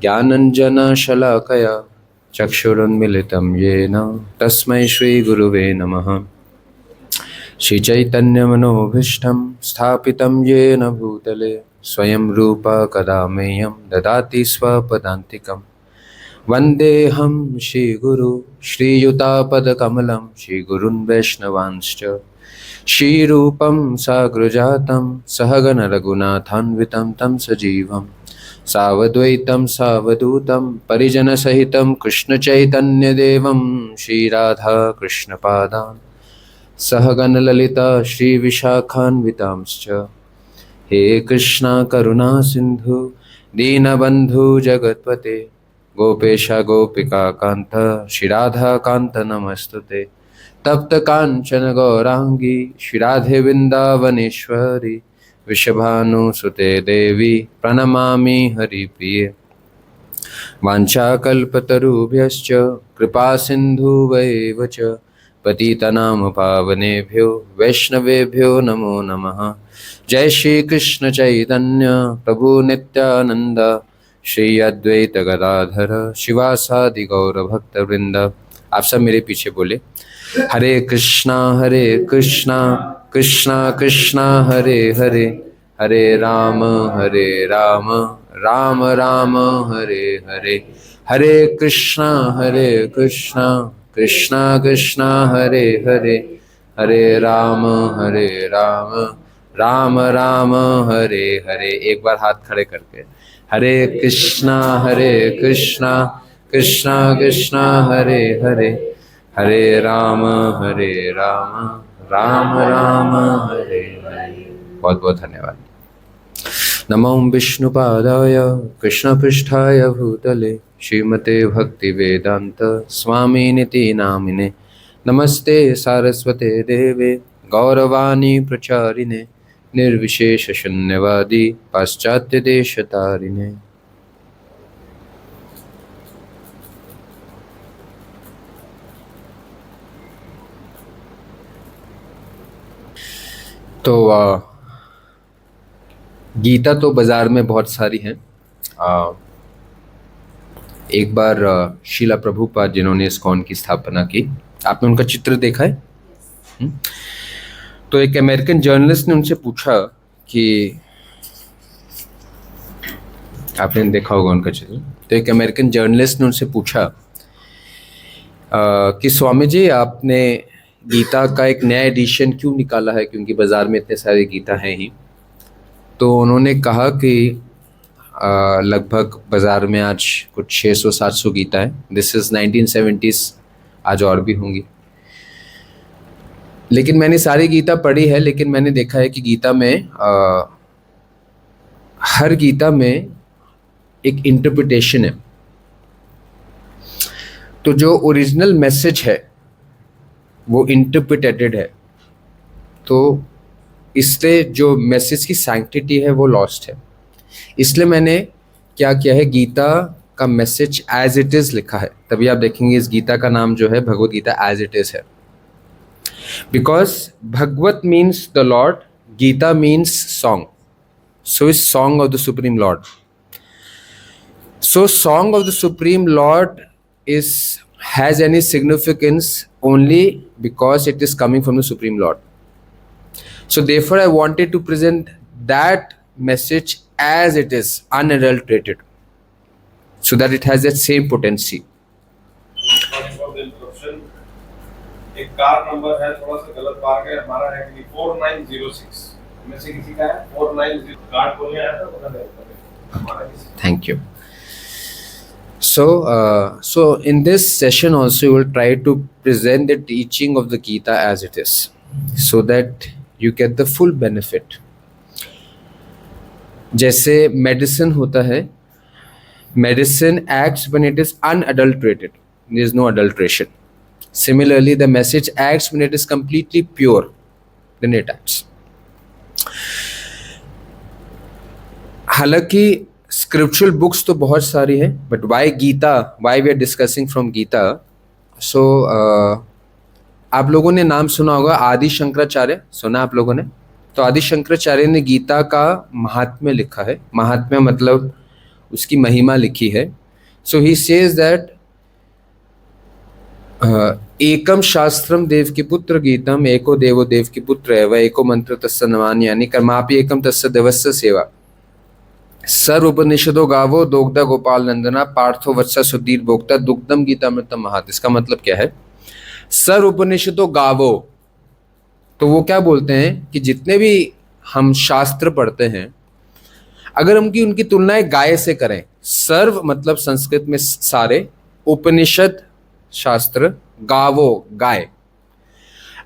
ज्ञानञ्जनशलाकया चक्षुरुन्मिलितं येन तस्मै श्रीगुरुवे नमः। श्रीचैतन्यमनोभीष्टं स्थापितं येन भूतले स्वयं रूप कदा मह्यं ददाति स्वपदान्तिकं। वन्देऽहं श्रीगुरु श्रीयुतापदकमलं श्रीगुरुन् वैष्णवांश्च श्रीरूपं साग्रजातं सहगण रघुनाथान्वितं तं सजीवं सावद्वैतं सावधूतं परिजनसहितं कृष्णचैतन्यदेवं श्रीराधा कृष्णपादान् सहगण ललिता श्रीविशाखान्वितांश्च। हे कृष्णा करुणा सिन्धु दीनबन्धु जगत्पते गोपेश गोपिका कान्त श्रीराधा कान्त नमस्तुते। तप्त कांचन गौरांगी श्रीराधे वृंदावनेश्वरी वृषभानुसुते देवी प्रणमामि हरिप्रिये। वाञ्छाकल्पतरुभ्यश्च कृपा सिन्धुभ्यैव च पतितनां पावनेभ्यो वैष्णवेभ्यो नमो नमः। जय श्री कृष्ण चैतन्य प्रभु नित्यानंद श्री अद्वैत गदाधर शिवासादि गौर भक्तवृंद। आप सब मेरे पीछे बोले, हरे कृष्णा कृष्णा कृष्णा हरे हरे, हरे राम राम राम हरे हरे। हरे कृष्णा कृष्णा कृष्णा हरे हरे, हरे राम राम राम हरे हरे। एक बार हाथ खड़े करके, हरे कृष्णा कृष्णा कृष्णा हरे हरे, हरे राम राम राम हरे हरे। बहुत बहुत धन्यवाद। नमो विष्णुपादाय कृष्णपृष्ठाय भूतले श्रीमते भक्तिवेदांत स्वामिनिति नामिने। नमस्ते सारस्वते देवे गौरवाणी प्रचारिणे निर्विशेष शून्यवादी पाश्चात्य देशतारिणे। तो गीता तो बाजार में बहुत सारी हैं। एक बार शीला प्रभुपाद जिन्होंने इस्कॉन की स्थापना की, आपने उनका चित्र देखा है? तो एक अमेरिकन जर्नलिस्ट ने उनसे पूछा कि, आपने देखा होगा उनका चित्र, तो एक अमेरिकन जर्नलिस्ट ने उनसे पूछा कि स्वामी जी आपने गीता का एक नया एडिशन क्यों निकाला है, क्योंकि बाजार में इतने सारे गीता हैं ही। तो उन्होंने कहा कि लगभग बाजार में आज कुछ 600-700 गीता है। दिस इज़ 1970s, आज और भी होंगी। लेकिन मैंने सारी गीता पढ़ी है, लेकिन मैंने देखा है कि गीता में हर गीता में एक इंटरप्रिटेशन है। तो जो ओरिजिनल मैसेज है वो इंटरप्रिटेटेड है, तो इससे जो मैसेज की सैंक्टिटी है वो लॉस्ट है। इसलिए मैंने क्या किया है, गीता का मैसेज एज इट इज़ लिखा है। तभी आप देखेंगे इस गीता का नाम जो है Bhagavad Gita as it is है। Because Bhagavad means the lord, Gita means song, so is song of the supreme lord. So song of the Supreme Lord has any significance only because it is coming from the Supreme Lord. So therefore I wanted to present that message as it is, unadulterated, so that it has that same potency. Sorry for the interruption. एक car number है, थोड़ा सा गलत बार है हमारा, है कि 4906 में से किसी का है 490 कार्ड बोलने आया था, पता नहीं हमारा किसी। Thank you. So in this session also we will try to present the teaching of the Gita as it is, so that you get the full benefit. जैसे मेडिसिन होता है, medicine acts when it is unadulterated, there is no adulteration. Similarly, the message acts when it is completely pure, then it acts. हालांकि scriptural books तो बहुत सारी हैं, but why Gita, why we are discussing from Gita. So आप लोगों ने नाम सुना होगा आदि शंकराचार्य, सुना आप लोगों ने? तो आदि शंकराचार्य ने गीता का महात्म्य लिखा है। महात्म्य मतलब उसकी महिमा लिखी है. सो ही सेज दैट एकम शास्त्रम देव की पुत्र गीतम एको देवो देव की पुत्र है वह एको मंत्र तस्य नमानि यानी कर्मापि एकम तस्य देवस्य सेवा सर्व उपनिषदो गावो दोग्धा गोपाल नंदना पार्थो वत्सा सुधीर भोक्ता दुग्धम गीतामृतम महात. इसका मतलब क्या है? सर्व उपनिषदो गावो, तो वो क्या बोलते हैं कि जितने भी हम शास्त्र पढ़ते हैं अगर हम उनकी तुलनाएं गाय से करें, सर्व मतलब संस्कृत में सारे, उपनिषद शास्त्र, गावो गाय,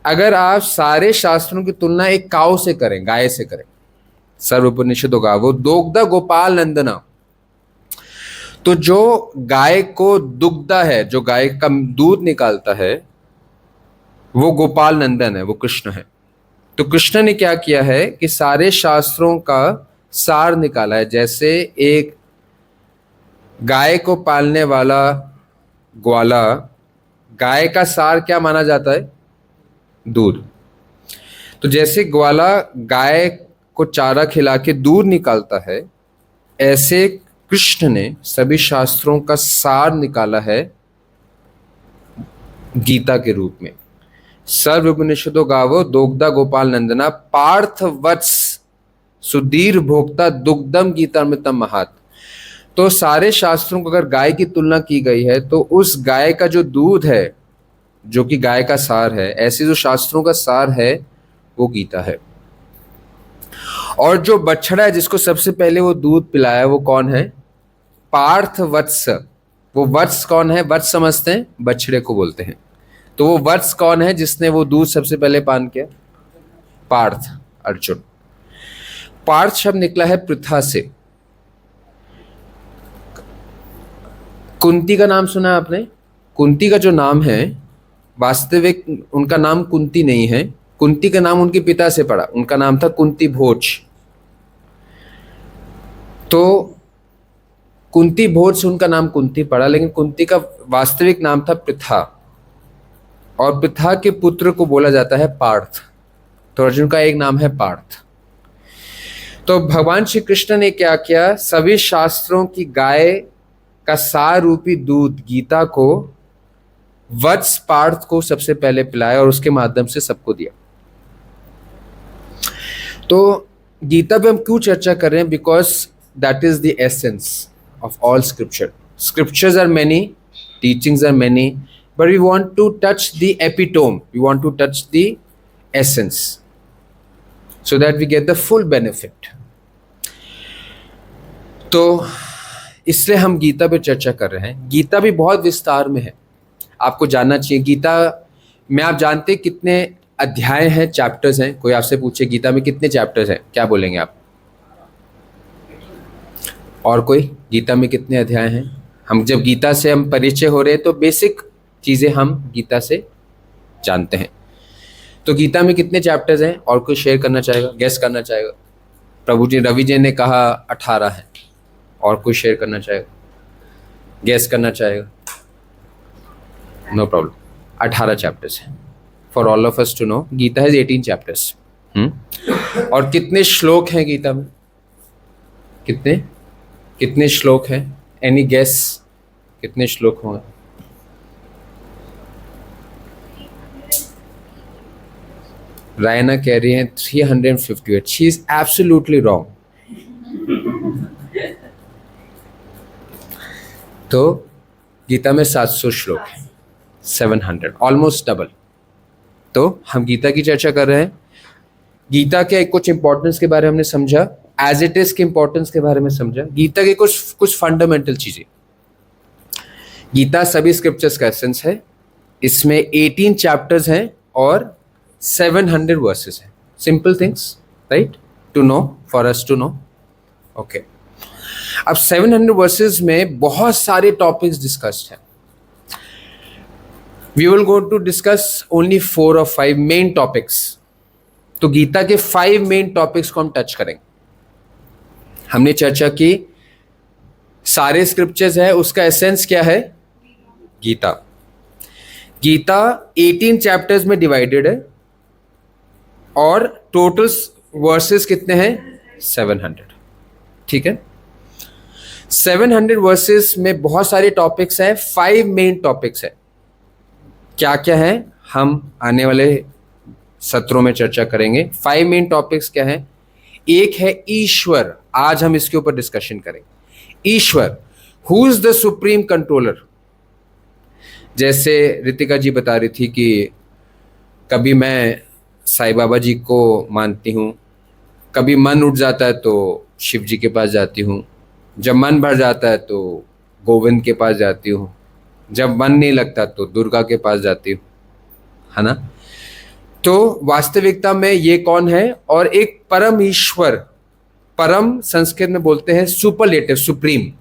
अगर आप सारे शास्त्रों की तुलना एक काऊ से करें, गाय से करें, सर्व उपनिषदो गावो दोग्धा गोपाल नंदना, तो जो गाय को दुग्धा है, जो गाय का दूध निकालता है वो गोपाल नंदन है, वो कृष्ण है. तो कृष्ण ने क्या किया है कि सारे शास्त्रों का सार निकाला है. जैसे एक गाय को पालने वाला ग्वाला, गाय का सार क्या माना जाता है? दूध. तो जैसे ग्वाला गाय को चारा खिला के दूध निकालता है, ऐसे कृष्ण ने सभी शास्त्रों का सार निकाला है गीता के रूप में. सर्व उपनिषदो गावो दोग्धा गोपाल नंदना पार्थ वत्स सुधीर भोक्ता दुग्धम गीतामृतम महात. तो सारे शास्त्रों को अगर गाय की तुलना की गई है तो उस गाय का जो दूध है, जो कि गाय का सार है, ऐसे जो शास्त्रों का सार है वो गीता है. और जो बछड़ा है जिसको सबसे पहले वो दूध पिलाया वो कौन है? पार्थ वत्स. वो वत्स कौन है? वत्स समझते हैं, बछड़े को बोलते हैं. तो वो वत्स कौन है जिसने वो दूध सबसे पहले पान किया? पार्थ, अर्जुन. पार्थ शब्द निकला है पृथा से. कुंती का नाम सुना है आपने? कुंती का जो नाम है वास्तविक उनका नाम कुंती नहीं है. कुंती का नाम उनके पिता से पड़ा, उनका नाम था कुंती भोज. तो कुंती भोज से उनका नाम कुंती पड़ा, लेकिन कुंती का वास्तविक नाम था पृथा, और पृथा के पुत्र को बोला जाता है पार्थ. तो अर्जुन का एक नाम है पार्थ. तो भगवान श्री कृष्ण ने क्या किया? सभी शास्त्रों की गाय का सार रूपी दूध गीता को वत्स पार्थ को सबसे पहले पिलाया और उसके माध्यम से सबको दिया. तो गीता पे हम क्यों चर्चा कर रहे हैं? Because that is the essence of all scripture. Scriptures are many, teachings are many, but we want to touch the epitome, we want to touch the essence so that we get the full benefit. तो इसलिए हम गीता पे चर्चा कर रहे हैं. गीता भी बहुत विस्तार में है, आपको जानना चाहिए. गीता में आप जानते हैं कितने अध्याय हैं, चैप्टर्स हैं? कोई आपसे पूछे गीता में कितने चैप्टर्स हैं, क्या बोलेंगे आप? और कोई? गीता में कितने अध्याय हैं? हम जब गीता से हम परिचय हो रहे हैं तो बेसिक चीज़ें हम गीता से जानते हैं. तो गीता में कितने चैप्टर्स हैं? और कोई शेयर करना चाहेगा, गेस करना चाहेगा? प्रभु जी, रवि जी ने कहा 18 है. और कोई शेयर करना चाहेगा, गेस करना चाहेगा? No problem. 18 चैप्टर्स हैं. For all of us to know, Gita has 18 chapters. और कितने श्लोक हैं गीता में? कितने श्लोक हैं? एनी गेस कितने श्लोक होंगे? रायना कह रही हैं 358. She is absolutely wrong. तो गीता में 700 श्लोक हैं, 700, ऑलमोस्ट डबल. तो हम गीता की चर्चा कर रहे हैं. गीता के कुछ इंपॉर्टेंस के बारे में हमने समझा, एज इट इज के इंपॉर्टेंस के बारे में समझा, गीता के कुछ फंडामेंटल चीजें. गीता सभी स्क्रिप्चर्स का एसेंस है. इसमें 18 चैप्टर्स हैं और 700 वर्सेस हैं. Simple things, right, to know, for us to know. Okay, अब 700 वर्सेस में बहुत सारे टॉपिक्स डिस्कस्ड हैं. We will go to discuss only 4 or 5 main topics. तो गीता के 5 मेन टॉपिक्स को हम टच करेंगे. हमने चर्चा की सारे स्क्रिप्चर्स है, उसका एसेंस क्या है? गीता. गीता 18 चैप्टर्स में डिवाइडेड है और टोटल वर्सेस कितने हैं? 700. ठीक है. 700 वर्सेस में बहुत सारे टॉपिक्स हैं, 5 मेन टॉपिक्स है। क्या क्या है हम आने वाले सत्रों में चर्चा करेंगे। 5 मेन टॉपिक्स क्या है? एक है ईश्वर, आज हम इसके ऊपर डिस्कशन करेंगे। ईश्वर, who is the supreme controller. जैसे रितिका जी बता रही थी कि कभी मैं साईं बाबा जी को मानती हूँ, कभी मन उठ जाता है तो शिव जी के पास जाती हूँ, जब मन भर जाता है तो गोविंद के पास जाती हूँ, जब मन नहीं लगता तो दुर्गा के पास जाती हूँ, है ना। तो वास्तविकता में ये कौन है? और एक परम ईश्वर, परम संस्कृत में बोलते हैं सुपरलेटिव, सुप्रीम।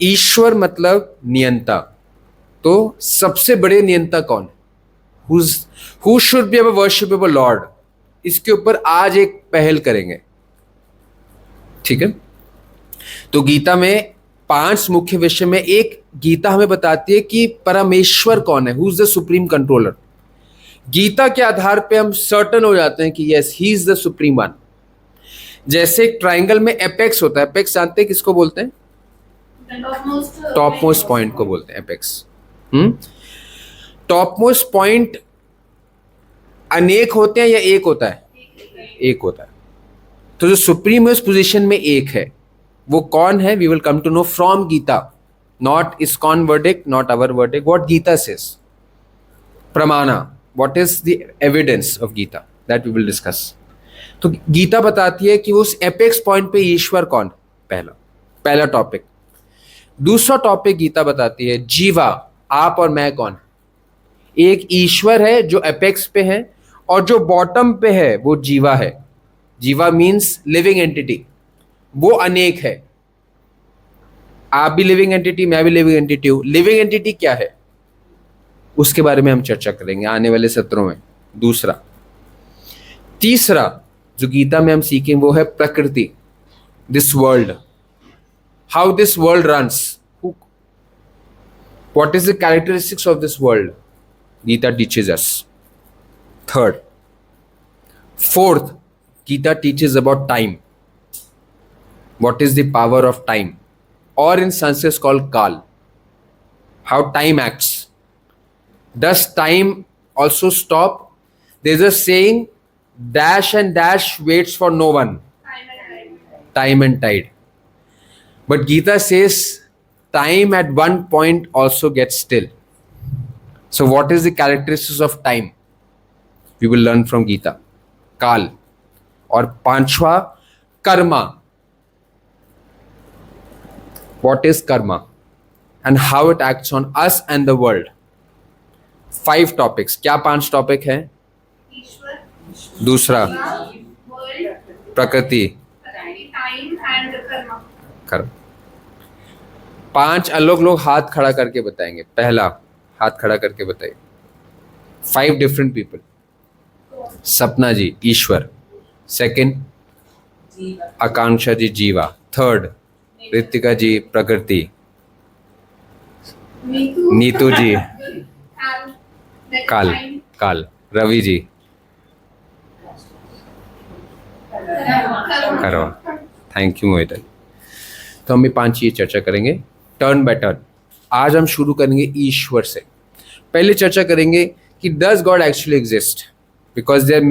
ईश्वर मतलब नियंता। तो सबसे बड़े नियंता कौन है? Who should be our worshipable Lord. इसके ऊपर आज एक पहल करेंगे, ठीक है। तो गीता में 5 मुख्य विषय में एक गीता हमें बताती है कि परमेश्वर कौन है, who is the supreme controller. Gita के आधार पे हम सर्टन हो जाते हैं कि yes, he is the supreme one. जैसे एक ट्राइंगल में एपेक्स होता है, एपेक्स जानते हैं किसको बोलते हैं? टॉप मोस्ट पॉइंट को बोलते हैं एपेक्स। टॉप मोस्ट पॉइंट अनेक होते हैं या एक होता है? एक होता है। तो जो सुप्रीम उस पोजीशन में एक है, वो कौन है? We will come to know from Gita, not ISKCON verdict, not our verdict, what Gita says. प्रमाणा, what is the evidence of Gita, that we will discuss. तो गीता बताती है कि उस एपेक्स पॉइंट पे ईश्वर कौन? पहला टॉपिक। दूसरा टॉपिक गीता बताती है जीवा, आप और मैं कौन? एक ईश्वर है जो एपेक्स पे है, और जो बॉटम पे है वो जीवा है। जीवा मीन्स लिविंग एंटिटी, वो अनेक है। आप भी लिविंग एंटिटी, मैं भी लिविंग एंटिटी हूं। लिविंग एंटिटी क्या है उसके बारे में हम चर्चा करेंगे आने वाले सत्रों में। दूसरा। तीसरा जो गीता में हम सीखेंगे वो है प्रकृति, this world, how this world runs, what is the characteristics of this world, Gita teaches us. Third. Fourth, Gita teaches about time, what is the power of time, or in Sanskrit called kal, how time acts. Does time also stop? There's a saying, dash and dash waits for no one, time and tide. But Gita says time at one point also gets still. So what is the characteristics of time? We will learn from Gita. Kal. और पांचवा Karma, what is karma and how it acts on us and the world. 5 topics. क्या 5 topic है? दूसरा प्रकृति, कर्म। 5 अलग लोग हाथ खड़ा करके बताएंगे। पहला हाथ खड़ा करके बताइए। 5 डिफरेंट पीपल। सपना जी ईश्वर, सेकंड आकांक्षा जी जीवा, थर्ड रितिका जी प्रकृति, नीतू जी काल, रवि जी करो। थैंक यू मोहित। तो हम ये 5 चीज चर्चा करेंगे टर्न बाय टर्न। आज हम शुरू करेंगे ईश्वर से। पहले चर्चा करेंगे कि does God actually exist, because there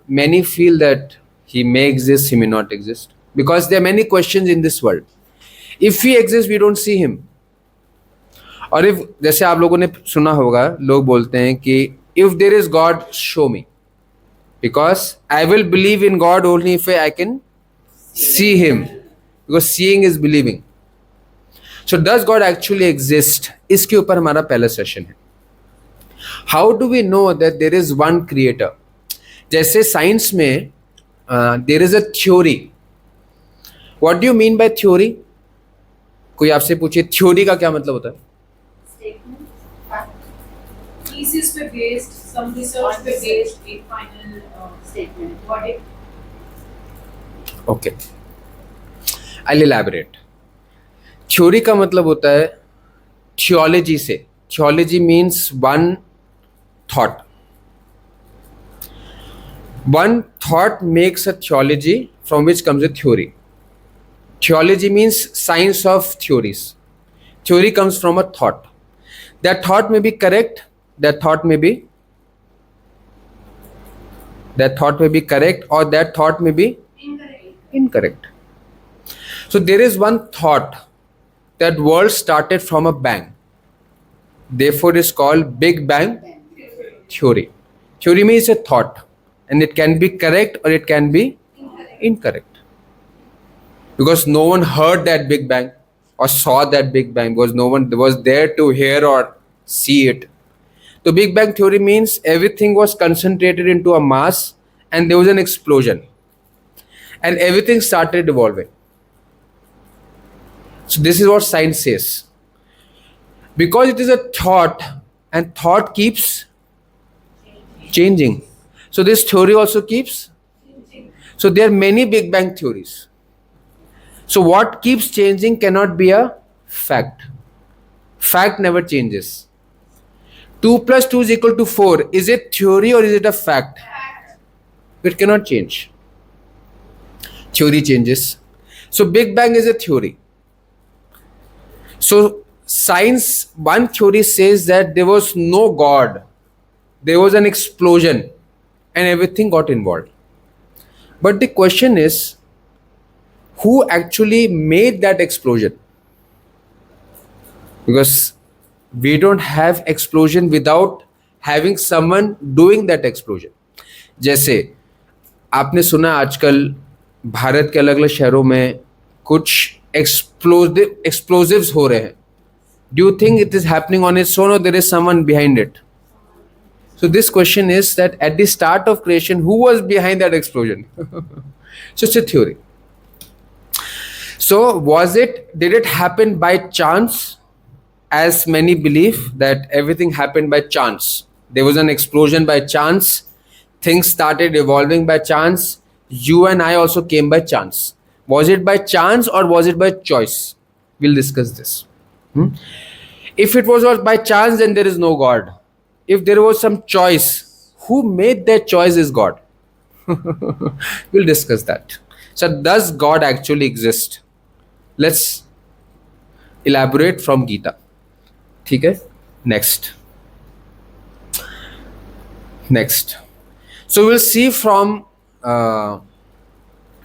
many feel that he may exist, he may not exist, because there are many questions in this world. If he exists, we don't see him. और if, जैसे आप लोगों ने सुना होगा, लोग बोलते हैं कि if there is God, show me, because I will believe in God only if I can see him, because seeing is believing. So does God actually exist? इसके ऊपर हमारा पहला सेशन है। How do we know that there is one creator? जैसे science में there is a theory. What do you mean by theory? कोई आपसे पूछे थ्योरी का क्या मतलब होता है? thesis पे based, some research पे based एक final statement, verdict. ओके, आई एलैबोरेट। थ्योरी का मतलब होता है थियोलॉजी से। Theology means one thought. One thought makes a theology from which comes a theory. Theology means science of theories. Theory comes from a thought. That thought may be correct, that thought may be correct, or that thought may be incorrect. So there is one thought that world started from a bang. Therefore it is called Big Bang theory. Theory means a thought, and it can be correct or it can be incorrect. Because no one heard that Big Bang or saw that Big Bang, because no one was there to hear or see it. The Big Bang theory means everything was concentrated into a mass and there was an explosion and everything started evolving. So this is what science says. Because it is a thought and thought keeps changing. So this theory also keeps. So there are many Big Bang theories. So what keeps changing cannot be a fact. Fact never changes. 2 plus 2 is equal to 4. Is it theory or is it a fact? It cannot change. Theory changes. So Big Bang is a theory. So science, one theory says that there was no God. There was an explosion and everything got involved. But the question is, who actually made that explosion? Because we don't have explosion without having someone doing that explosion. जैसे आपने सुना आजकल भारत के अलग अलग शहरों में कुछ explosives हो रहे हैं. Do you think it is happening on its own or there is someone behind it? So this question is that at the start of creation, who was behind that explosion? So it's a theory. So did it happen by chance? As many believe that everything happened by chance. There was an explosion by chance. Things started evolving by chance. You and I also came by chance. Was it by chance or was it by choice? We'll discuss this. If it was by chance, then there is no God. If there was some choice, who made that choice is God. We'll discuss that. So does God actually exist? Let's elaborate from Gita. ठीक है? Next. So we'll see from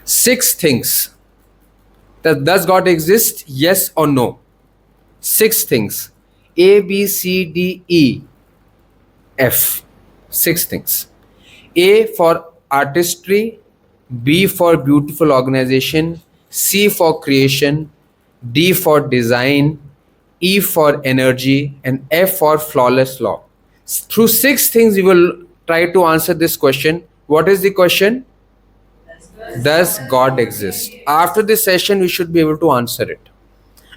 6 things. That does God exist? Yes or no? 6 things. A, B, C, D, E, F. 6 things. A for artistry, B for beautiful organization, C for creation, D for design, E for energy, and F for flawless law. Through 6 things we will try to answer this question. What is the question? Does God exist? After this session we should be able to answer it.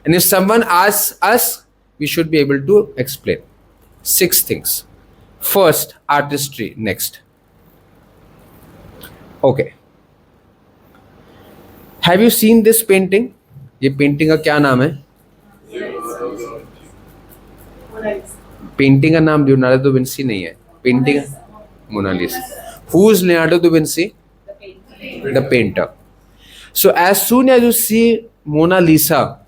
And if someone asks us, we should be able to explain. 6 things. First, artistry. Next. Okay. Have you seen this painting? ये painting का क्या नाम है? Painting का नाम Leonardo da Vinci नहीं है. Painting Mona Lisa. Who is Leonardo da Vinci? The painter. So as soon as you see Mona Lisa,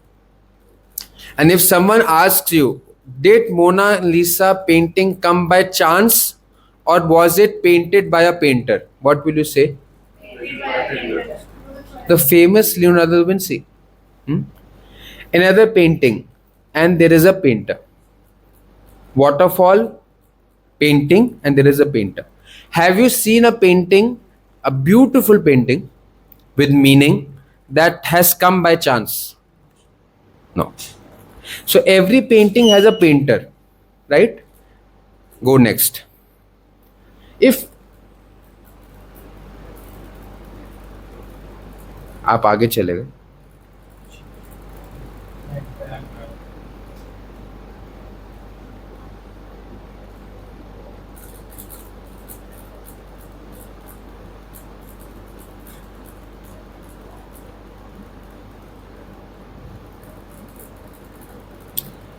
and if someone asks you, did Mona Lisa painting come by chance or was it painted by a painter? What will you say? The famous Leonardo da Vinci. Another painting, and there is a painter. Waterfall, painting, and there is a painter. Have you seen a painting, a beautiful painting with meaning that has come by chance? No. So every painting has a painter, right? Go next. If आप आगे चले गए.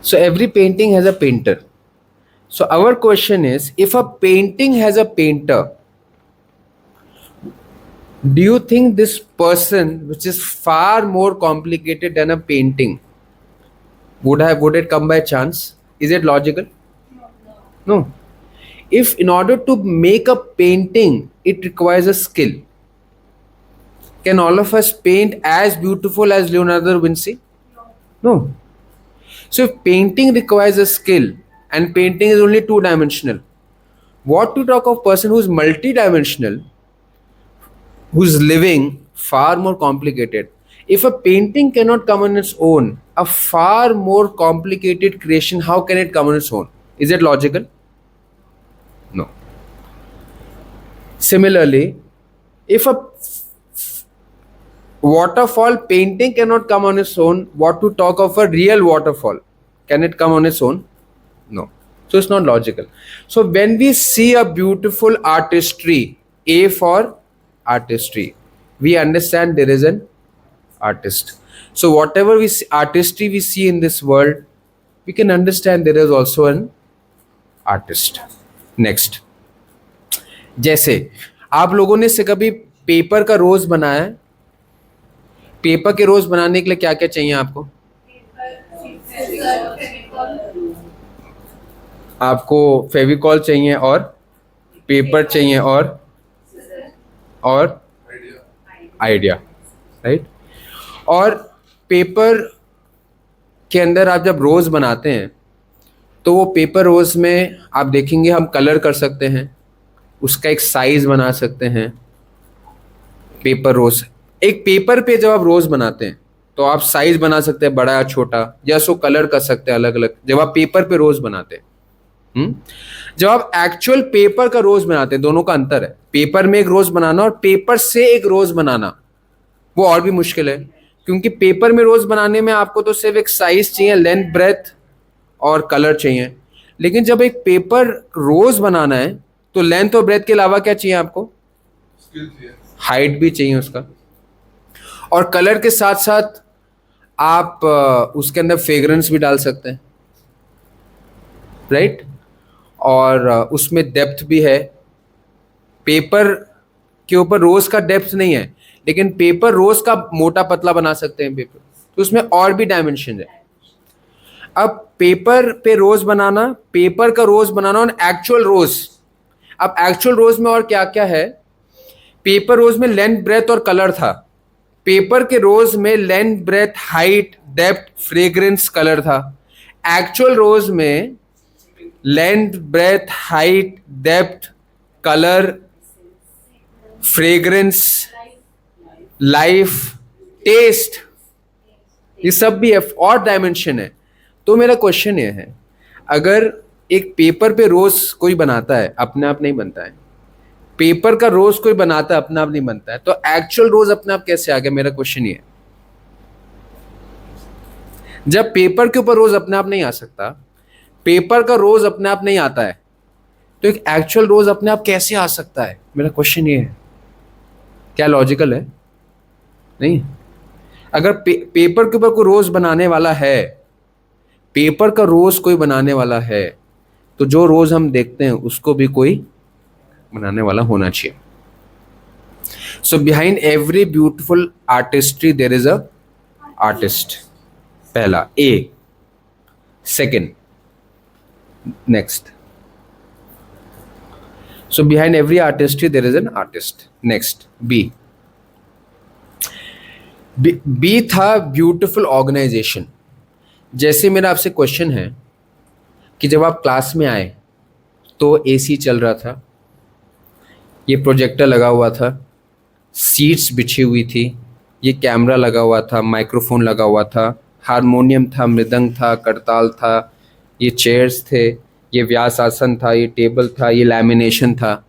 So every painting has a painter. So our question is, if a painting has a painter, Do you think this person, which is far more complicated than a painting, would it come by chance? Is it logical? No. If in order to make a painting, it requires a skill. Can all of us paint as beautiful as Leonardo da Vinci? No. So if painting requires a skill and painting is only two-dimensional, what to talk of person who's multi-dimensional, who's living far more complicated? If a painting cannot come on its own, a far more complicated creation, how can it come on its own? Is it logical? No. Similarly, if a waterfall painting cannot come on its own, what to talk of a real waterfall? Can it come on its own? No. So it's not logical. So when we see a beautiful artistry, A for artistry, we understand there is an artist. So whatever we see, artistry we see in this world, we can understand there is also an artist. Next, जैसे आप लोगों ने से कभी paper का रोज बनाया है? Paper के रोज बनाने के लिए क्या क्या चाहिए आपको? आपको फेविकॉल चाहिए और पेपर चाहिए और आइडिया, राइट? और पेपर के अंदर आप जब रोज बनाते हैं तो वो पेपर रोज में आप देखेंगे हम कलर कर सकते हैं, उसका एक साइज बना सकते हैं. पेपर रोज, एक पेपर पे जब आप रोज बनाते हैं तो आप साइज बना सकते हैं, बड़ा या छोटा, या सो कलर कर सकते हैं अलग अलग जब आप पेपर पे रोज बनाते हैं. जब आप एक्चुअल पेपर का रोज बनाते हैं, दोनों का अंतर है. पेपर में एक रोज बनाना और पेपर से एक रोज बनाना वो और भी मुश्किल है, क्योंकि पेपर में रोज बनाने में आपको तो सिर्फ एक साइज चाहिए, लेंथ, ब्रेथ और कलर चाहिए. लेकिन जब एक पेपर रोज बनाना है तो लेंथ और ब्रेथ के अलावा क्या चाहिए आपको? हाइट भी चाहिए उसका, और कलर के साथ साथ आप उसके अंदर फ्रेग्रेंस भी डाल सकते हैं, राइट? और उसमें डेप्थ भी है. पेपर के ऊपर रोज का डेप्थ नहीं है, लेकिन पेपर रोज का मोटा पतला बना सकते हैं पेपर, तो उसमें और भी डायमेंशन है. अब पेपर पे रोज बनाना, पेपर का रोज बनाना और एक्चुअल रोज. अब एक्चुअल रोज में और क्या क्या है? पेपर रोज में लेंथ, ब्रेथ और कलर था. पेपर के रोज में length, breadth, height, depth, fragrance, colour था. एक्चुअल रोज में length, breadth, height, depth, colour, fragrance, life, taste, ये सब भी है और डायमेंशन है. तो मेरा क्वेश्चन ये है, अगर एक पेपर पे रोज कोई बनाता है, अपने आप नहीं बनता है. पेपर का रोज कोई बनाता है, अपने आप नहीं बनता है. तो एक्चुअल रोज अपने आप कैसे आ गया? मेरा क्वेश्चन ये है. जब पेपर के ऊपर रोज अपने आप नहीं आ सकता, पेपर का रोज अपने आप नहीं आता है, तो एक एक्चुअल रोज अपने आप कैसे आ सकता है? मेरा क्वेश्चन ये है. क्या लॉजिकल है? नहीं. अगर पेपर के ऊपर कोई रोज बनाने वाला है, पेपर का रोज कोई बनाने वाला है, तो जो रोज हम देखते हैं उसको भी कोई बनाने वाला होना चाहिए. So behind every beautiful artistry there is a artist. पहला A. Second, next. So behind every artistry there is an artist. Next, B. B था ब्यूटिफुल ऑर्गेनाइजेशन. जैसे मेरा आपसे क्वेश्चन है कि जब आप क्लास में आए तो एसी चल रहा था, ये प्रोजेक्टर लगा हुआ था, सीट्स बिछी हुई थी, ये कैमरा लगा हुआ था, माइक्रोफोन लगा हुआ था, हारमोनियम था, मृदंग था, करताल था, ये चेयर्स थे, ये व्यासासन था, ये टेबल था, ये लैमिनेशन था.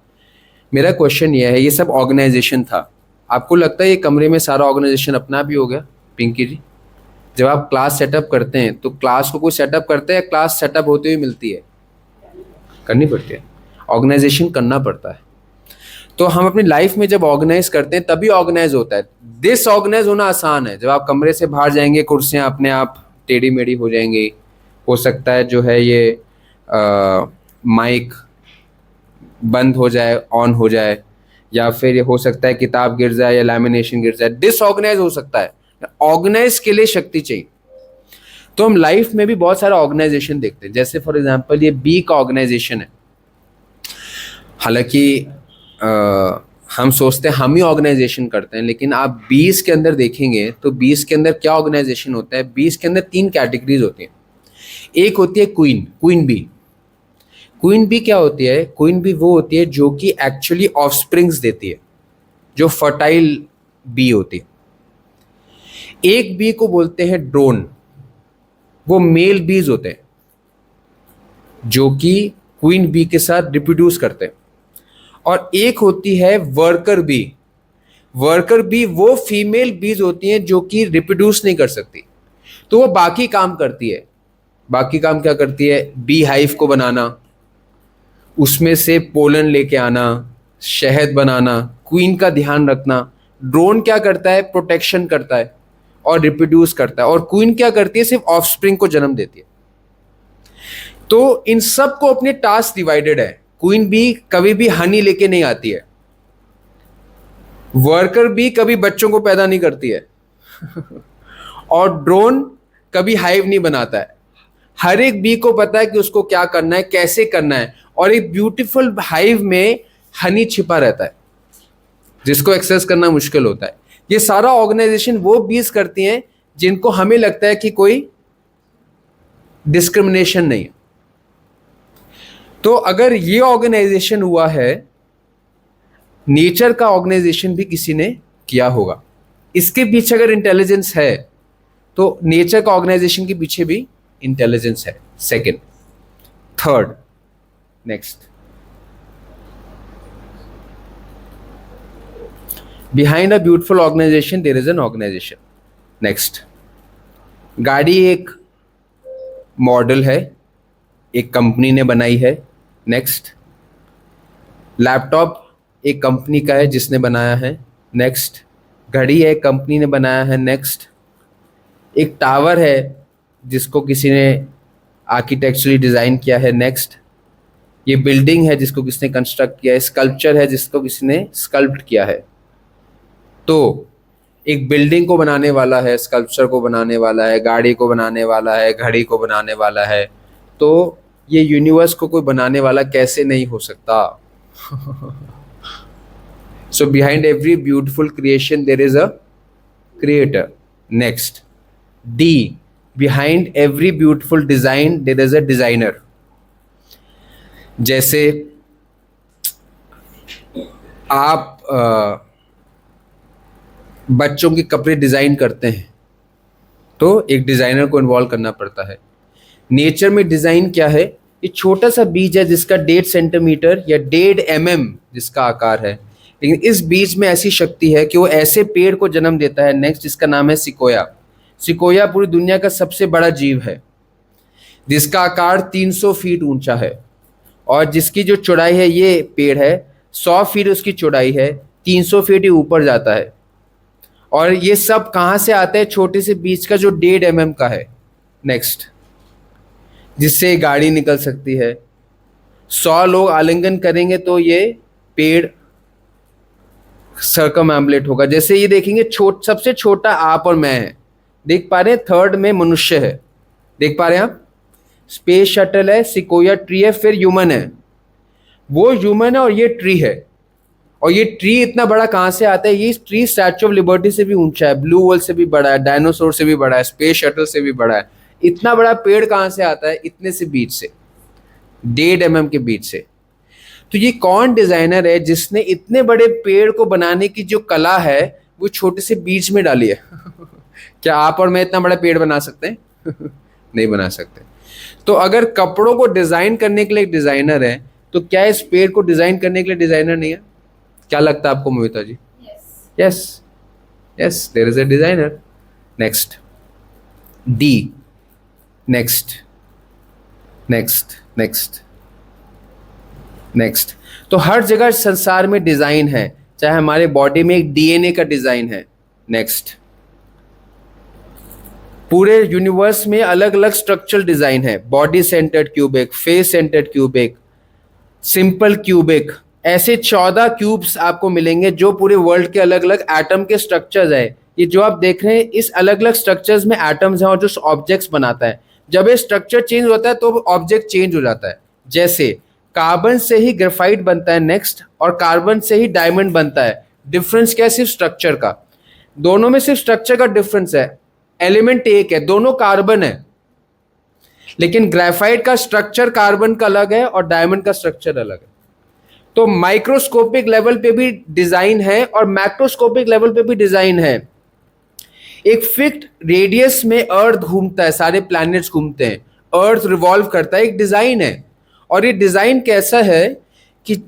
मेरा क्वेश्चन ये है, ये सब ऑर्गेनाइजेशन था. आपको लगता है ये कमरे में सारा ऑर्गेनाइजेशन अपना भी हो गया? पिंकी जी, जब आप क्लास सेटअप करते हैं तो क्लास को कोई सेटअप करते हैं, क्लास सेटअप होते हुए मिलती है? करनी पड़ती है, ऑर्गेनाइजेशन करना पड़ता है. तो हम अपनी लाइफ में जब ऑर्गेनाइज करते हैं तभी ऑर्गेनाइज होता है. डिसऑर्गेनाइज होना आसान है. जब आप कमरे से बाहर जाएंगे, कुर्सियाँ अपने आप टेढ़ी मेढ़ी हो जाएंगी. हो सकता है जो है ये माइक बंद हो जाए, ऑन हो जाए, या फिर ये हो सकता है किताब गिर जाए या लैमिनेशन गिर जाए, डिसऑर्गेनाइज हो सकता है, ऑर्गेनाइज के लिए शक्ति चाहिए। तो हम लाइफ में भी बहुत सारा ऑर्गेनाइजेशन देखते हैं, जैसे फॉर एग्जांपल ये बी का ऑर्गेनाइजेशन है। हालांकि हम सोचते हैं हम ही ऑर्गेनाइजेशन करते हैं, लेकिन आप 20 के अंदर देखेंगे तो 20 के अंदर क्या ऑर्गेनाइजेशन होता है। 20 के अंदर 3 कैटेगरीज होती हैं। एक होती है queen, queen bee. Queen bee क्या होती है? क्वीन बी वो होती है जो कि एक्चुअली ऑफस्प्रिंग्स देती है, जो फर्टाइल बी होती है। एक बी को बोलते हैं ड्रोन, वो मेल बीज होते हैं जो कि क्वीन बी के साथ रिप्रोड्यूस करते हैं। और एक होती है वर्कर बी। वर्कर बी वो फीमेल बीज होती हैं जो कि रिप्रोड्यूस नहीं कर सकती, तो वो बाकी काम करती है। बाकी काम क्या करती है? बी हाइव को बनाना, उसमें से पोलन लेके आना, शहद बनाना, क्वीन का ध्यान रखना। ड्रोन क्या करता है? प्रोटेक्शन करता है और रिप्रोड्यूस करता है। और क्वीन क्या करती है? सिर्फ ऑफस्प्रिंग को जन्म देती है। तो इन सब को अपने टास्क डिवाइडेड है। क्वीन बी कभी भी हनी लेके नहीं आती है, वर्कर बी कभी बच्चों को पैदा नहीं करती है और ड्रोन कभी हाइव नहीं बनाता है। हर एक बी को पता है कि उसको क्या करना है, कैसे करना है। और एक ब्यूटीफुल हाइव में हनी छिपा रहता है जिसको एक्सेस करना मुश्किल होता है। ये सारा ऑर्गेनाइजेशन वो बीज करती हैं जिनको हमें लगता है कि कोई डिस्क्रिमिनेशन नहीं है। तो अगर ये ऑर्गेनाइजेशन हुआ है, नेचर का ऑर्गेनाइजेशन भी किसी ने किया होगा। इसके पीछे अगर इंटेलिजेंस है तो नेचर का ऑर्गेनाइजेशन के पीछे भी इंटेलिजेंस है। Second, third, next, behind a beautiful organisation there is an organisation. Next, गाड़ी एक मॉडल है, एक कंपनी ने बनाई है। नेक्स्ट, लैपटॉप एक कंपनी का है जिसने बनाया है। नेक्स्ट, घड़ी है, कंपनी ने बनाया है। नेक्स्ट, एक टावर है जिसको किसी ने आर्किटेक्चरली डिज़ाइन किया है। नेक्स्ट, ये बिल्डिंग है जिसको किसने कंस्ट्रक्ट किया है। स्कल्पचर है जिसको किसी ने स्कल्प्ट किया है। तो एक बिल्डिंग को बनाने वाला है, स्कल्पचर को बनाने वाला है, गाड़ी को बनाने वाला है, घड़ी को बनाने वाला है। तो ये यूनिवर्स को कोई बनाने वाला कैसे नहीं हो सकता? So behind every beautiful creation there is a creator. Next, D, behind every beautiful design there is a designer. जैसे आप बच्चों के कपड़े डिज़ाइन करते हैं तो एक डिज़ाइनर को इन्वॉल्व करना पड़ता है। नेचर में डिज़ाइन क्या है? ये छोटा सा बीज है जिसका 1.5 सेंटीमीटर या 1.5 mm जिसका आकार है, लेकिन इस बीज में ऐसी शक्ति है कि वो ऐसे पेड़ को जन्म देता है। नेक्स्ट, इसका नाम है सिकोया। सिकोया पूरी दुनिया का सबसे बड़ा जीव है जिसका आकार 300 फीट ऊंचा है और जिसकी जो चौड़ाई है, ये पेड़ है 100 फीट उसकी चौड़ाई है, 300 फीट ही ऊपर जाता है। और ये सब कहाँ से आता है? छोटे से बीज का जो 1.5 mm का है। नेक्स्ट, जिससे गाड़ी निकल सकती है। 100 लोग आलिंगन करेंगे तो ये पेड़ सर्कमएम्बुलेट होगा। जैसे ये देखेंगे, सबसे छोटा आप और मैं है, देख पा रहे हैं। थर्ड में मनुष्य है, देख पा रहे हैं आप। स्पेस शटल है, सिकोया ट्री है, फिर ह्यूमन है। वो ह्यूमन है और ये ट्री है। और ये ट्री इतना बड़ा कहाँ से आता है? ये ट्री स्टैच्यू ऑफ लिबर्टी से भी ऊंचा है, ब्लू वर्ल्ड से भी बड़ा है, डायनासोर से भी बड़ा है, स्पेस शटल से भी बड़ा है। इतना बड़ा पेड़ कहाँ से आता है? इतने से बीज से, 1.5 mm के बीज से। तो ये कौन डिजाइनर है जिसने इतने बड़े पेड़ को बनाने की जो कला है वो छोटे से बीज में डाली है? क्या आप और मैं इतना बड़ा पेड़ बना सकते हैं? नहीं बना सकते। तो अगर कपड़ों को डिजाइन करने के लिए एक डिजाइनर है, तो क्या इस पेड़ को डिजाइन करने के लिए डिजाइनर नहीं है? क्या लगता है आपको Mohita ji? Yes, yes, there is a designer. Next, D, next, next, next, next. तो हर जगह संसार में डिजाइन है, चाहे हमारे बॉडी में एक डीएनए का डिजाइन है। नेक्स्ट, पूरे यूनिवर्स में अलग अलग स्ट्रक्चरल डिजाइन है। Body centred cubic, face centred cubic, simple cubic, ऐसे 14 क्यूब्स आपको मिलेंगे जो पूरे वर्ल्ड के अलग अलग एटम के स्ट्रक्चर्स है। ये जो आप देख रहे हैं इस अलग अलग स्ट्रक्चर्स में एटम्स हैं और जो ऑब्जेक्ट्स बनाता है। जब ये स्ट्रक्चर चेंज होता है तो ऑब्जेक्ट चेंज हो जाता है। जैसे कार्बन से ही ग्रेफाइट बनता है नेक्स्ट, और कार्बन से ही डायमंड बनता है। डिफरेंस क्या है? सिर्फ स्ट्रक्चर का। दोनों में सिर्फ स्ट्रक्चर का डिफरेंस है। एलिमेंट एक है, दोनों कार्बन है, लेकिन ग्रेफाइट का स्ट्रक्चर कार्बन का अलग है और डायमंड का स्ट्रक्चर अलग है। तो माइक्रोस्कोपिक लेवल पे भी डिजाइन है और मैक्रोस्कोपिक लेवल पे भी डिजाइन है। एक फिक्स्ड रेडियस में अर्थ घूमता है, सारे प्लैनेट्स घूमते हैं, अर्थ रिवॉल्व करता है, एक डिजाइन है। और ये डिजाइन कैसा है कि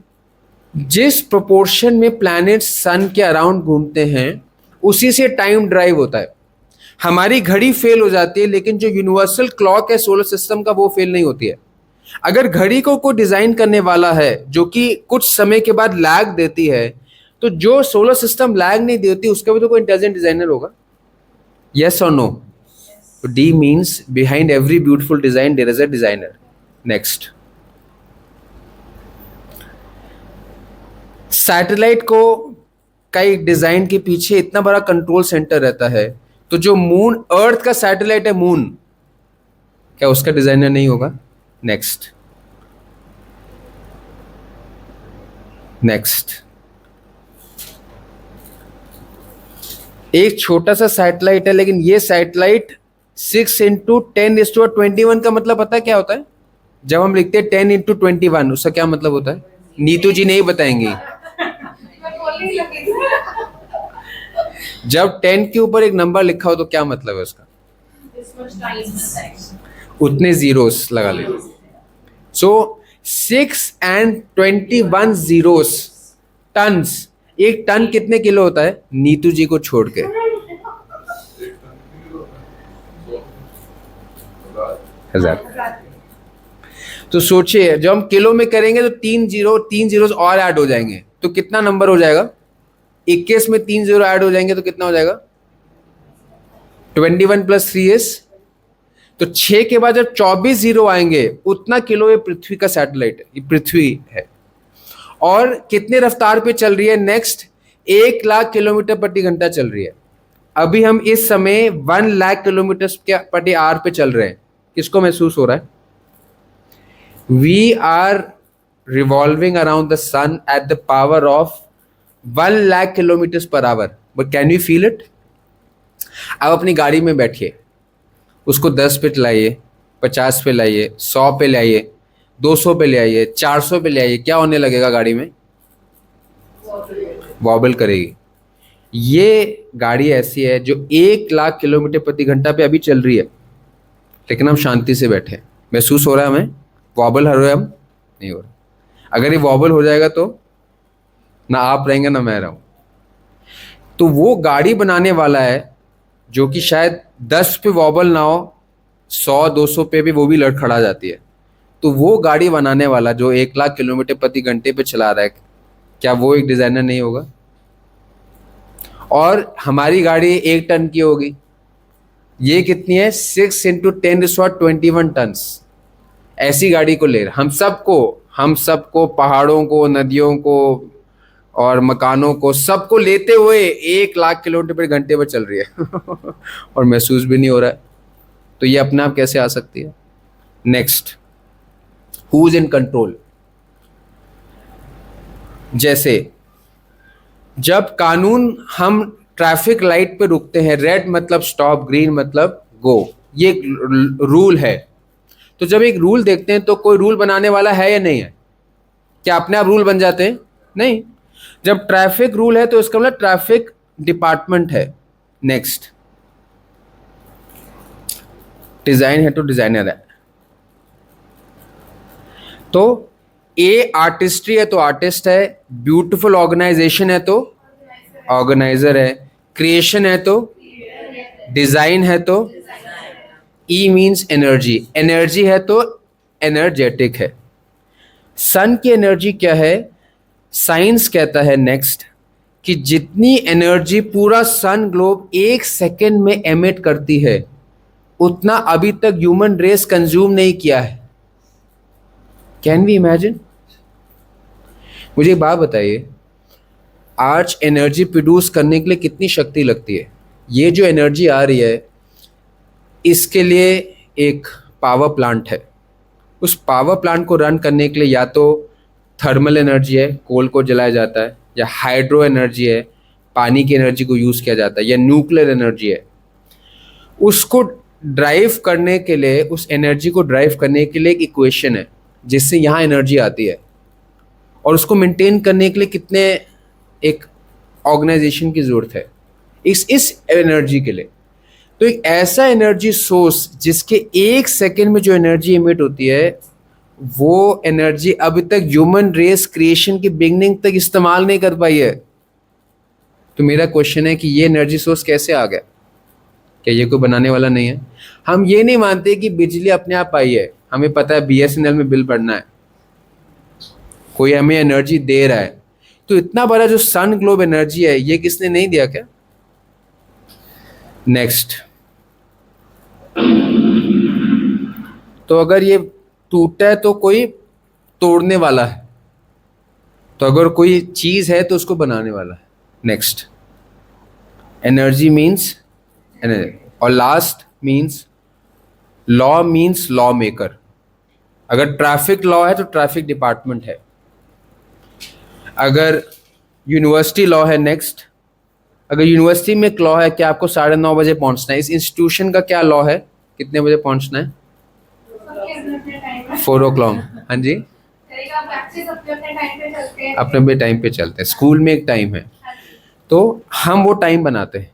जिस प्रोपोर्शन में प्लैनेट्स सन के अराउंड घूमते हैं उसी से टाइम ड्राइव होता है। हमारी घड़ी फेल हो जाती है, लेकिन जो यूनिवर्सल क्लॉक है सोलर सिस्टम का वो फेल नहीं होती है। अगर घड़ी को कोई डिजाइन करने वाला है जो कि कुछ समय के बाद लैग देती है, तो जो सोलर सिस्टम लैग नहीं देती उसका भी तो कोई इंटेलिजेंट डिजाइनर होगा। यस और no? D means behind every beautiful design there is a designer. Next, satellite को का एक डिजाइन के पीछे इतना बड़ा कंट्रोल सेंटर रहता है, तो जो मून, अर्थ का सैटेलाइट है मून, क्या उसका डिजाइनर नहीं होगा? नेक्स्ट, एक छोटा सा सैटेलाइट है, लेकिन ये सैटेलाइट 6 इंटू 10⁻21 का मतलब पता है क्या होता है? जब हम लिखते हैं 10 × 21, उसका क्या मतलब होता है? नीतू जी नहीं बताएंगी। जब 10 के ऊपर एक नंबर लिखा हो तो क्या मतलब है उसका? उतने जीरोस लगा ले। सो 6 and 21 जीरोस, टन्स। एक टन कितने किलो होता है नीतू जी को छोड़ के? हजार। तो सोचिए जब हम किलो में करेंगे तो 3 जीरोस और ऐड हो जाएंगे, तो कितना नंबर हो जाएगा? 21 में 3 जीरो ऐड हो जाएंगे तो कितना हो जाएगा? 21 + 3 is, तो 6 के बाद जब 24 जीरो आएंगे उतना किलो ये पृथ्वी का सैटेलाइट है, ये पृथ्वी है। और कितने रफ्तार पे चल रही है? नेक्स्ट 1 लाख किलोमीटर प्रति घंटा चल रही है। अभी हम इस समय 1 लाख किलोमीटर प्रति आवर पे चल रहे हैं। किसको महसूस हो रहा है? We are revolving around the sun at the power of 1 lakh kilometre per hour, but can you feel it? अब अपनी गाड़ी में बैठिए, उसको 10 पे चलाइए, 50 पे लाइए, 100 पे लाइए, 200 पे ले आइए, 400 पे ले आइए, क्या होने लगेगा गाड़ी में? वॉबल करेगी। ये गाड़ी ऐसी है जो 1 लाख किलोमीटर प्रति घंटा पे अभी चल रही है, लेकिन हम शांति से बैठे हैं। महसूस हो रहा है हमें? वॉबल हो रहा है? हम नहीं हो रहा। अगर ये वॉबल हो जाएगा तो ना आप रहेंगे ना मैं रहूं। तो वो गाड़ी बनाने वाला है जो कि शायद 10 पे वॉबल ना हो, 100-200 पे भी वो भी लड़खड़ा जाती है। तो वो गाड़ी बनाने वाला जो 1 लाख किलोमीटर प्रति घंटे पे चला रहा है, क्या वो एक डिजाइनर नहीं होगा? और हमारी गाड़ी 1 टन की होगी, ये कितनी है? 6 × 10⁻21 टन्स। ऐसी गाड़ी को ले हम सबको पहाड़ों को, नदियों को और मकानों को, सबको लेते हुए 1 लाख किलोमीटर प्रति घंटे पर चल रही है और महसूस भी नहीं हो रहा है। तो ये अपने आप कैसे आ सकती है? Next, who is in control? जैसे जब कानून, हम ट्रैफिक लाइट पे रुकते हैं, रेड मतलब स्टॉप, ग्रीन मतलब गो, ये रूल है। तो जब एक रूल देखते हैं तो कोई रूल बनाने वाला है या नहीं है? क्या अपने आप रूल बन जाते हैं? नहीं। जब ट्रैफिक रूल है तो इसका मतलब ट्रैफिक डिपार्टमेंट है। नेक्स्ट, डिजाइन है तो डिजाइनर है। तो ए आर्टिस्ट्री है तो आर्टिस्ट है, ब्यूटीफुल ऑर्गेनाइजेशन है तो ऑर्गेनाइजर है, क्रिएशन है तो डिजाइन है तो ई मीन्स एनर्जी, एनर्जी है तो एनर्जेटिक है। सन की एनर्जी क्या है? साइंस कहता है नेक्स्ट कि जितनी एनर्जी पूरा सन ग्लोब 1 सेकेंड में एमिट करती है उतना अभी तक ह्यूमन रेस कंज्यूम नहीं किया है। Can we imagine? मुझे एक बात बताइए, आज एनर्जी प्रोड्यूस करने के लिए कितनी शक्ति लगती है? ये जो एनर्जी आ रही है, इसके लिए एक पावर प्लांट है। उस पावर प्लांट को रन करने के लिए या तो थर्मल एनर्जी है, कोल को जलाया जाता है, या हाइड्रो एनर्जी है, पानी की एनर्जी को यूज़ किया जाता है, या न्यूक्लियर एनर्जी है। उसको ड्राइव करने के लिए, उस एनर्जी को ड्राइव करने के लिए एक इक्वेशन है जिससे यहाँ एनर्जी आती है, और उसको मेंटेन करने के लिए कितने एक ऑर्गेनाइजेशन की ज़रूरत है इस एनर्जी के लिए। तो एक ऐसा एनर्जी सोर्स जिसके 1 सेकेंड में जो एनर्जी इमिट होती है, वो एनर्जी अभी तक ह्यूमन रेस क्रिएशन की बिगनिंग तक इस्तेमाल नहीं कर पाई है। तो मेरा क्वेश्चन है कि ये एनर्जी सोर्स कैसे आ गया? क्या ये कोई बनाने वाला नहीं है? हम ये नहीं मानते कि बिजली अपने आप आई है। हमें पता है BSNL में बिल भरना है, कोई हमें एनर्जी दे रहा है। तो इतना बड़ा जो सन ग्लोब एनर्जी है, ये किसने नहीं दिया क्या? नेक्स्ट, तो अगर ये टूटा है तो कोई तोड़ने वाला है, तो अगर कोई चीज है तो उसको बनाने वाला है। नेक्स्ट, एनर्जी मीन्स एनर्जी, और last means law, means law maker. अगर ट्रैफिक लॉ है तो ट्रैफिक डिपार्टमेंट है। अगर यूनिवर्सिटी लॉ है, नेक्स्ट, अगर यूनिवर्सिटी में एक लॉ है कि आपको 9:30 बजे पहुंचना है, इस इंस्टीट्यूशन का क्या लॉ है, कितने बजे पहुंचना है? 4 o'clock। हाँ जी, अपने टाइम पे चलते हैं। स्कूल में एक टाइम है, तो हम वो टाइम बनाते हैं।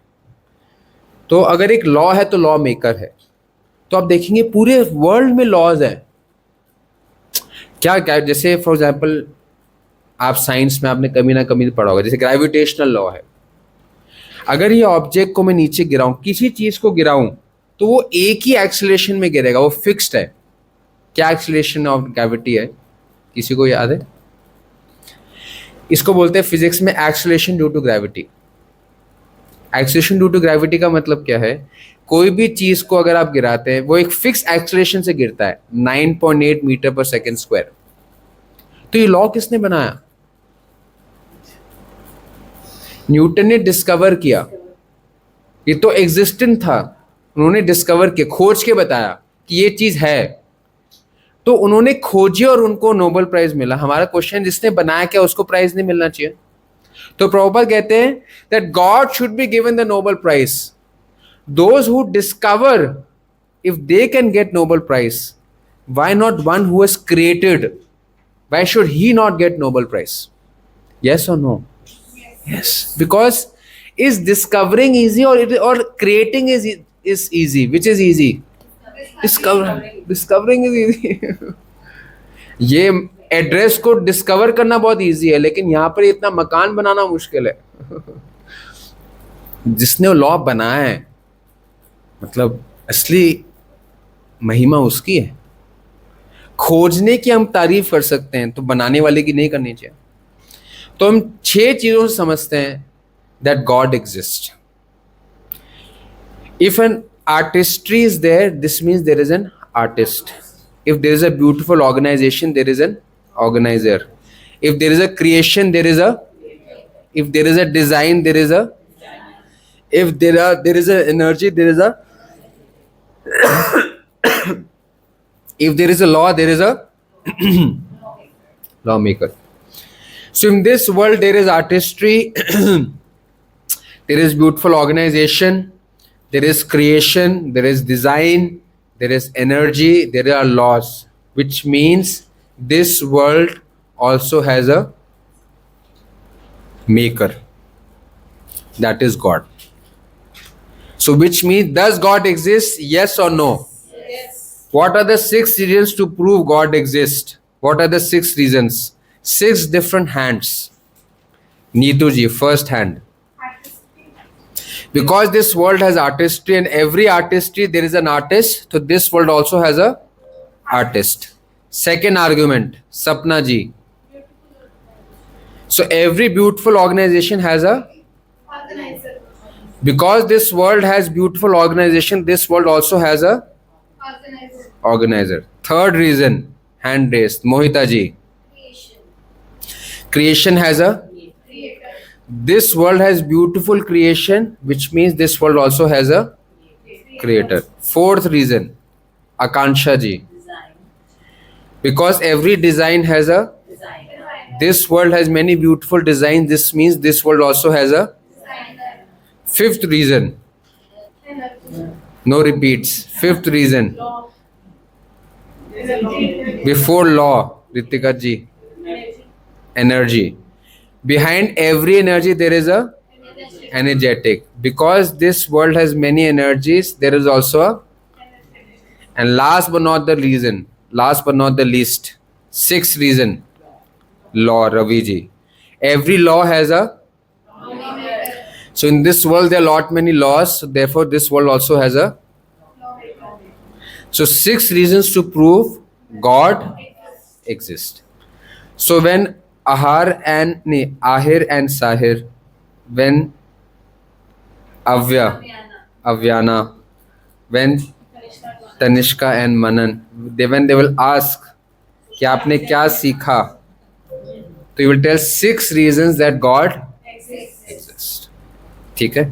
तो अगर एक लॉ है तो लॉ मेकर है। तो आप देखेंगे पूरे वर्ल्ड में लॉज हैं। क्या क्या, जैसे फॉर एग्जांपल आप साइंस में आपने कभी ना कभी पढ़ा होगा, जैसे ग्रेविटेशनल लॉ है। अगर ये ऑब्जेक्ट को मैं नीचे गिराऊं, किसी चीज को गिराऊं, तो वो एक ही एक्सेलरेशन में गिरेगा, वो फिक्स्ड है। क्या एक्सेलरेशन ऑफ ग्रेविटी है, किसी को याद है? इसको बोलते हैं फिजिक्स में acceleration due to gravity. Acceleration due to gravity का मतलब क्या है? कोई भी चीज को अगर आप गिराते हैं, वो एक फिक्स एक्सेलरेशन से गिरता है, 9.8 मीटर पर सेकेंड स्क्वायर। तो ये लॉ किसने बनाया? न्यूटन ने डिस्कवर किया। ये तो एग्जिस्टेंट था, उन्होंने डिस्कवर किया, खोज के बताया कि ये चीज है। तो उन्होंने खोजी और उनको नोबेल प्राइज मिला। हमारा क्वेश्चन, जिसने बनाया क्या उसको प्राइज नहीं मिलना चाहिए? तो प्रभुपाद कहते हैं that God should be given the Nobel prize. Those who discover, if they can get Nobel prize, why not one who has created? Why should he not get Nobel prize? Yes और no? Yes, because is discovering easy or creating is easy? Which is easy? Discovering is easy. ये address को discover करना बहुत easy है, लेकिन यहाँ पर इतना मकान बनाना मुश्किल है। जिसने वो लॉ बनाया है, मतलब असली महिमा उसकी है। खोजने की हम तारीफ कर सकते हैं, तो बनाने वाले की नहीं करनी चाहिए। तो हम 6 चीजों से समझते हैं that God exist. If an artistry is there, this means there is an artist. If there is a beautiful organisation, there is an organiser. If there is a creation, there is a, if there is a design, there is a, if there is a energy, there is a, if there is a law, there is a lawmaker. So in this world there is artistry, there is beautiful organization, there is creation, there is design, there is energy, there are laws, which means this world also has a maker, that is God. So which means, does God exist? Yes or no? What are the 6 reasons to prove God exists? What are the 6 reasons? 6 different hands. Neetu ji, first hand. Because this world has artistry, and every artistry there is an artist, so this world also has a artist. Second argument, Sapna ji. So every beautiful organization has a Organizer. Because this world has beautiful organization, this world also has a organizer. Third reason, hand raised, Mohita ji. creation has a, Creator. this world has beautiful creation, which means this world also has a creator. Fourth reason, Akansha ji, Design. because every design has a, Design. this world has many beautiful designs, this means this world also has a. Fifth reason, no repeats, fifth reason, Law. There's a law. before law, Ritika ji, energy. Behind every energy there is a energetic. Because this world has many energies, there is also a. And last but not the reason, last but not the least, sixth reason, law, Ravi ji. Every law has a. So in this world there are lot many laws, so therefore this world also has a. So 6 reasons to prove God exists. So when Ahir and Sahir, when Avyana, when Tanishka and Manan, when they will ask कि आपने क्या सीखा, तो you will tell 6 reasons that God exists. ठीक है?